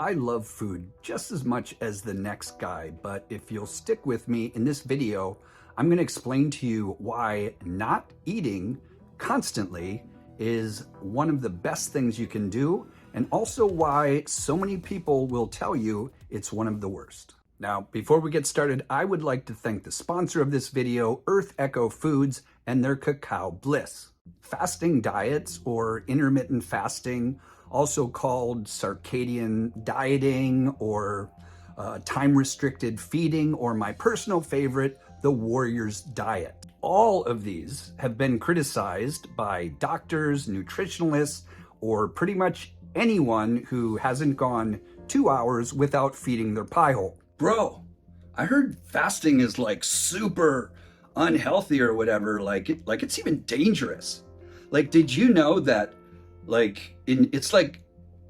I love food just as much as the next guy, but if you'll stick with me in this video, I'm going to explain to you why not eating constantly is one of the best things you can do, and also why so many people will tell you it's one of the worst. Now, before we get started, I would like to thank the sponsor of this video, Earth Echo Foods, and their Cacao Bliss. Fasting diets, or intermittent fasting, also called circadian dieting or time-restricted feeding, or my personal favorite, the warrior's diet. All of these have been criticized by doctors, nutritionalists, or pretty much anyone who hasn't gone 2 hours without feeding their pie hole. Bro, I heard fasting is like super unhealthy or whatever, like it's even dangerous. Like, did you know that it's like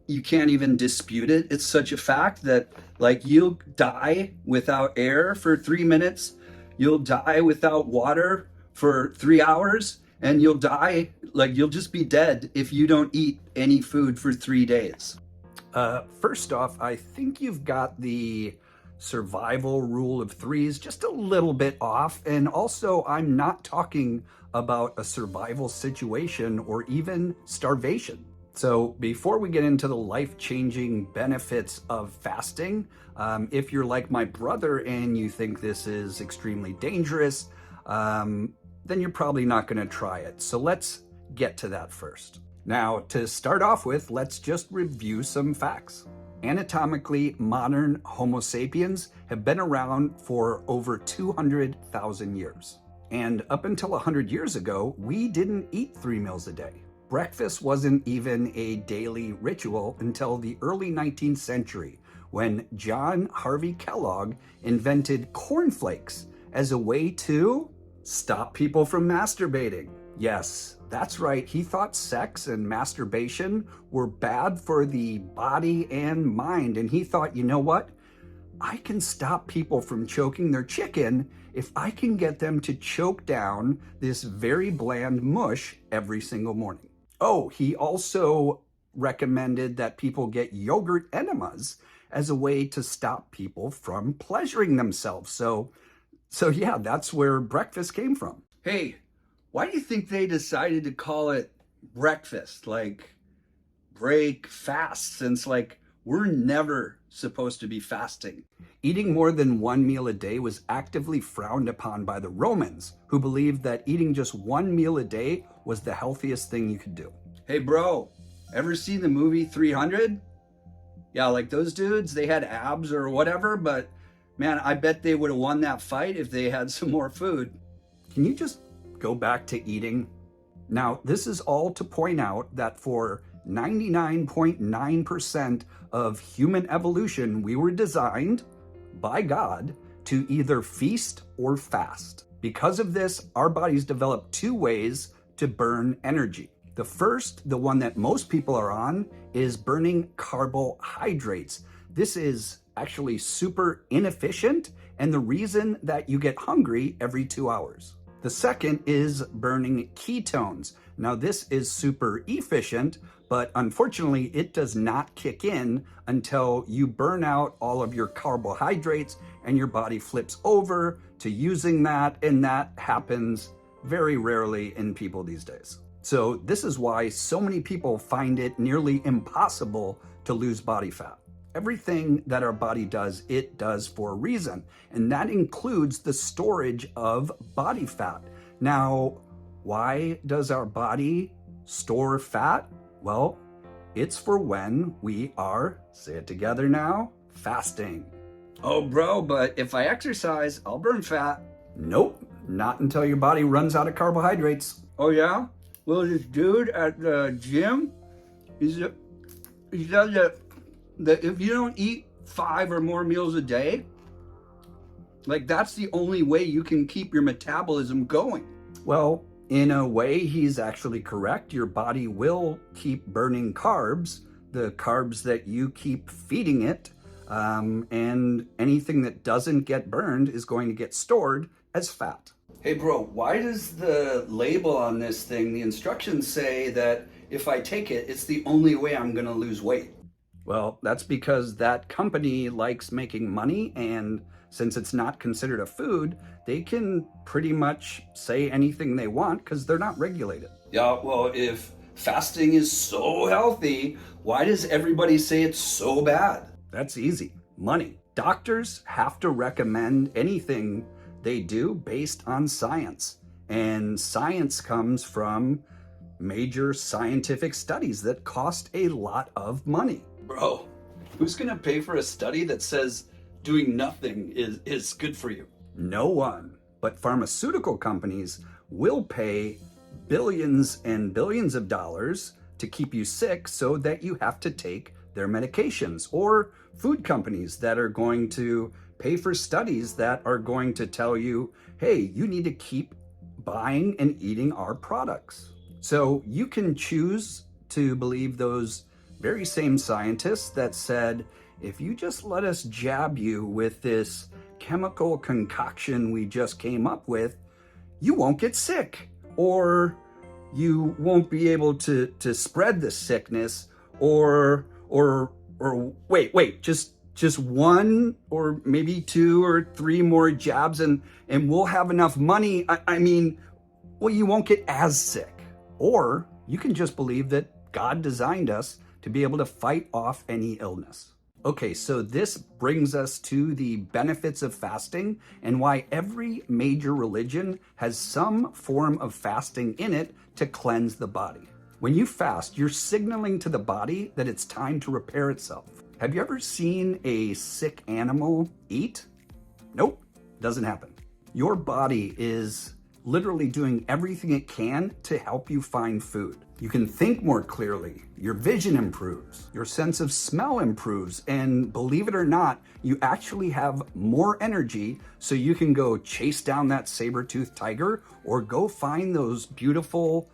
you can't even dispute it. It's such a fact that like you'll die without air for 3 minutes, you'll die without water for 3 hours, and you'll just be dead if you don't eat any food for 3 days. First off, I think you've got the survival rule of threes just a little bit off. And also, I'm not talking about a survival situation or even starvation. So before we get into the life-changing benefits of fasting, if you're like my brother and you think this is extremely dangerous, then you're probably not going to try it. So let's get to that first. Now, to start off with, let's just review some facts. Anatomically, modern Homo sapiens have been around for over 200,000 years. And up until 100 years ago, we didn't eat 3 meals a day. Breakfast wasn't even a daily ritual until the early 19th century, when John Harvey Kellogg invented cornflakes as a way to stop people from masturbating. Yes, that's right. He thought sex and masturbation were bad for the body and mind. And he thought, you know what? I can stop people from choking their chicken if I can get them to choke down this very bland mush every single morning. Oh, he also recommended that people get yogurt enemas as a way to stop people from pleasuring themselves. So yeah, that's where breakfast came from. Hey, why do you think they decided to call it breakfast? Like break fast, since like we're never supposed to be fasting. Eating more than 1 meal a day was actively frowned upon by the Romans, who believed that eating just 1 meal a day was the healthiest thing you could do. Hey bro, ever seen the movie 300? Yeah, like those dudes, they had abs or whatever, but man, I bet they would have won that fight if they had some more food. Can you just go back to eating? Now, this is all to point out that for 99.9% of human evolution, we were designed by God to either feast or fast. Because of this, our bodies develop 2 ways to burn energy. The first, the one that most people are on, is burning carbohydrates. This is actually super inefficient and the reason that you get hungry every 2 hours. The second is burning ketones. Now, this is super efficient, but unfortunately, it does not kick in until you burn out all of your carbohydrates and your body flips over to using that, and that happens very rarely in people these days. So this is why so many people find it nearly impossible to lose body fat. Everything that our body does, it does for a reason, and that includes the storage of body fat. Now, why does our body store fat? Well, it's for when we are, say it together now, fasting. Oh bro, but if I exercise, I'll burn fat. Nope, not until your body runs out of carbohydrates. Oh yeah? Well, this dude at the gym, he said that if you don't eat 5 or more meals a day, like that's the only way you can keep your metabolism going. Well, in a way, he's actually correct. Your body will keep burning carbs, the carbs that you keep feeding it, and anything that doesn't get burned is going to get stored as fat. Hey bro, why does the label on this thing, the instructions say that if I take it, it's the only way I'm gonna lose weight? Well, that's because that company likes making money, and since it's not considered a food, they can pretty much say anything they want because they're not regulated. Yeah, well, if fasting is so healthy, why does everybody say it's so bad? That's easy. Money. Doctors have to recommend anything they do based on science. And science comes from major scientific studies that cost a lot of money. Bro, who's gonna pay for a study that says doing nothing is good for you? No one. But pharmaceutical companies will pay billions and billions of dollars to keep you sick so that you have to take their medications, or food companies that are going to pay for studies that are going to tell you, hey, you need to keep buying and eating our products. So you can choose to believe those very same scientists that said, if you just let us jab you with this chemical concoction we just came up with, you won't get sick, or you won't be able to spread the sickness, or wait, just one or maybe 2 or 3 more jabs and we'll have enough money. I mean, well, you won't get as sick. Or you can just believe that God designed us to be able to fight off any illness. Okay, so this brings us to the benefits of fasting and why every major religion has some form of fasting in it to cleanse the body. When you fast, you're signaling to the body that it's time to repair itself. Have you ever seen a sick animal eat? Nope, doesn't happen. Your body is literally doing everything it can to help you find food. You can think more clearly, your vision improves, your sense of smell improves, and believe it or not, you actually have more energy so you can go chase down that saber-toothed tiger or go find those beautiful,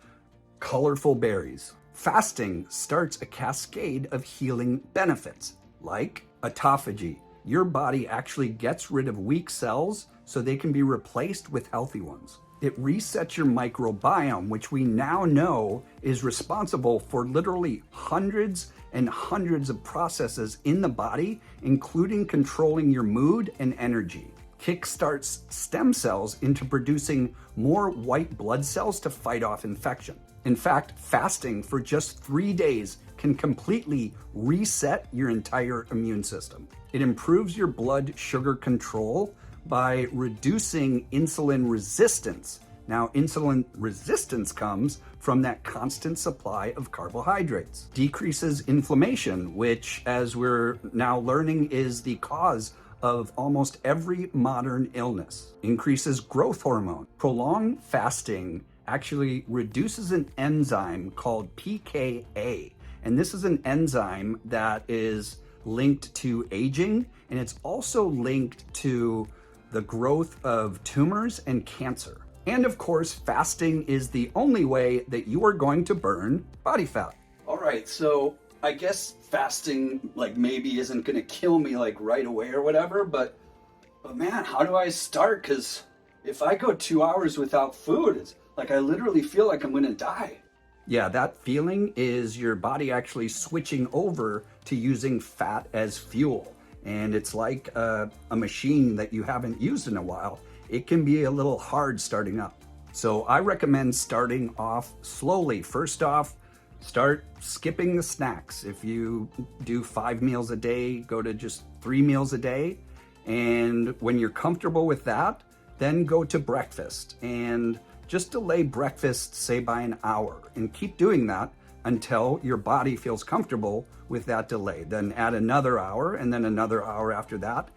colorful berries. Fasting starts a cascade of healing benefits, like autophagy. Your body actually gets rid of weak cells so they can be replaced with healthy ones. It resets your microbiome, which we now know is responsible for literally hundreds and hundreds of processes in the body, including controlling your mood and energy. Kickstarts stem cells into producing more white blood cells to fight off infection. In fact, fasting for just 3 days can completely reset your entire immune system. It improves your blood sugar control by reducing insulin resistance. Now, insulin resistance comes from that constant supply of carbohydrates. Decreases inflammation, which, as we're now learning, is the cause of almost every modern illness. Increases growth hormone. Prolonged fasting actually reduces an enzyme called PKA. And this is an enzyme that is linked to aging, and it's also linked to the growth of tumors and cancer. And of course, fasting is the only way that you are going to burn body fat. All right, so I guess fasting maybe isn't gonna kill me right away or whatever, but man, how do I start? Because if I go 2 hours without food, it's I literally feel like I'm gonna die. Yeah, that feeling is your body actually switching over to using fat as fuel. And it's like a machine that you haven't used in a while. It can be a little hard starting up. So I recommend starting off slowly. First off, start skipping the snacks. If you do 5 meals a day, go to just 3 meals a day. And when you're comfortable with that, then go to breakfast. And just delay breakfast, say by an hour, and keep doing that until your body feels comfortable with that delay. Then add another hour and then another hour after that,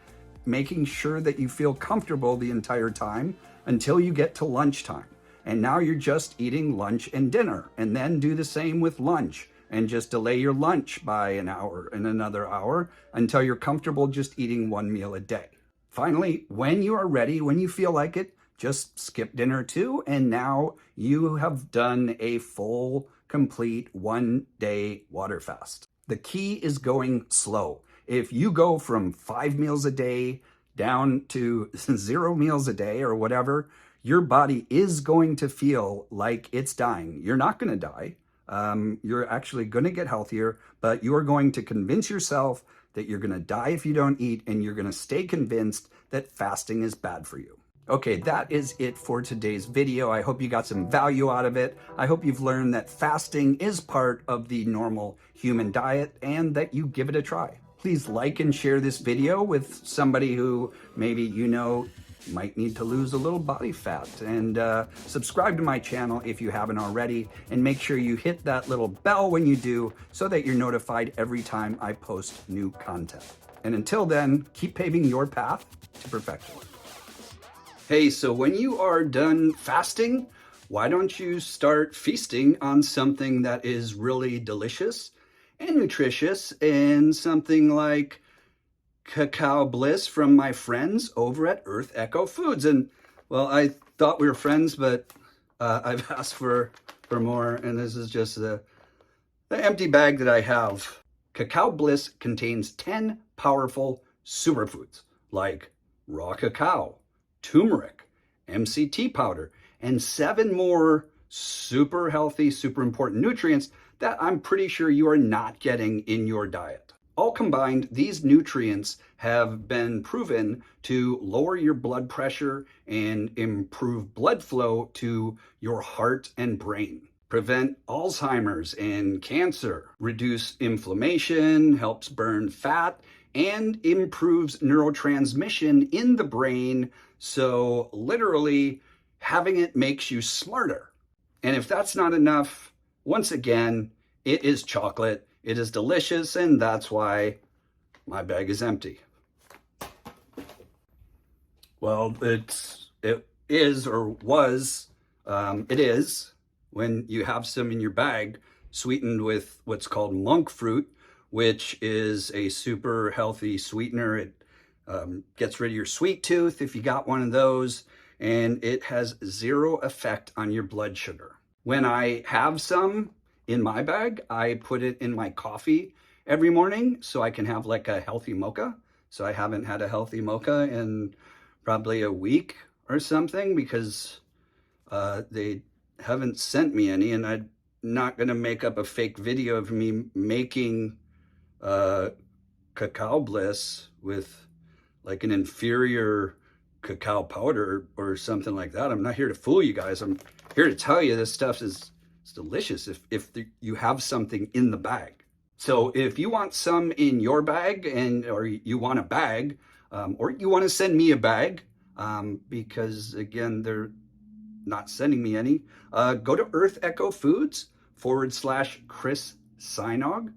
making sure that you feel comfortable the entire time until you get to lunchtime. And now you're just eating lunch and dinner, and then do the same with lunch and just delay your lunch by an hour and another hour until you're comfortable just eating 1 meal a day. Finally, when you are ready, when you feel like it, just skip dinner too, and now you have done a full, complete 1-day water fast. The key is going slow. If you go from 5 meals a day down to 0 meals a day or whatever, your body is going to feel like it's dying. You're not going to die, You're actually going to get healthier, but you are going to convince yourself that you're going to die if you don't eat, and you're going to stay convinced that fasting is bad for you. Okay, that is it for today's video. I hope you got some value out of it. I hope you've learned that fasting is part of the normal human diet and that you give it a try. Please like and share this video with somebody who maybe you know might need to lose a little body fat, and subscribe to my channel if you haven't already, and make sure you hit that little bell when you do so that you're notified every time I post new content. And until then, keep paving your path to perfection. Hey, so when you are done fasting, why don't you start feasting on something that is really delicious and nutritious, and something like Cacao Bliss from my friends over at Earth Echo Foods. And well, I thought we were friends, but I've asked for more, and this is just the empty bag that I have. Cacao Bliss contains 10 powerful superfoods like raw cacao, turmeric, MCT powder, and 7 more super healthy, super important nutrients that I'm pretty sure you are not getting in your diet. All combined, these nutrients have been proven to lower your blood pressure and improve blood flow to your heart and brain, prevent Alzheimer's and cancer, reduce inflammation, helps burn fat, and improves neurotransmission in the brain. So literally, having it makes you smarter. And if that's not enough, once again, it is chocolate. It is delicious, and that's why my bag is empty. Well, it is when you have some in your bag sweetened with what's called monk fruit, which is a super healthy sweetener. It gets rid of your sweet tooth if you got one of those, and it has 0 effect on your blood sugar. When I have some in my bag, I put it in my coffee every morning so I can have like a healthy mocha. So I haven't had a healthy mocha in probably a week or something, because they haven't sent me any, and I'm not going to make up a fake video of me making Cacao Bliss with like an inferior cacao powder or something like that. I'm not here to fool you guys. I'm here to tell you this stuff is delicious if you have something in the bag. So if you want some in your bag, or you want a bag, or you want to send me a bag, because again, they're not sending me any, go to Earth Echo Foods /Chris Sajnog,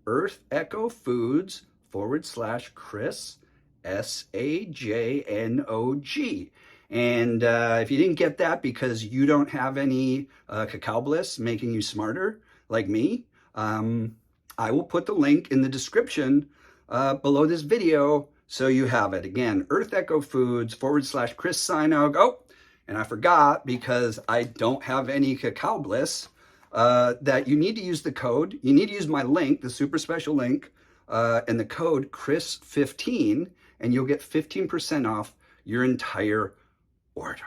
Earth Echo Foods /Chris Sajnog. And if you didn't get that because you don't have any Cacao Bliss making you smarter like me, I will put the link in the description below this video so you have it. Again, Earth Echo Foods /Chris Sajnog. Oh, and I forgot, because I don't have any Cacao Bliss, that you need to use the code. You need to use my link, the super special link, and the code Chris15, and you'll get 15% off your entire order.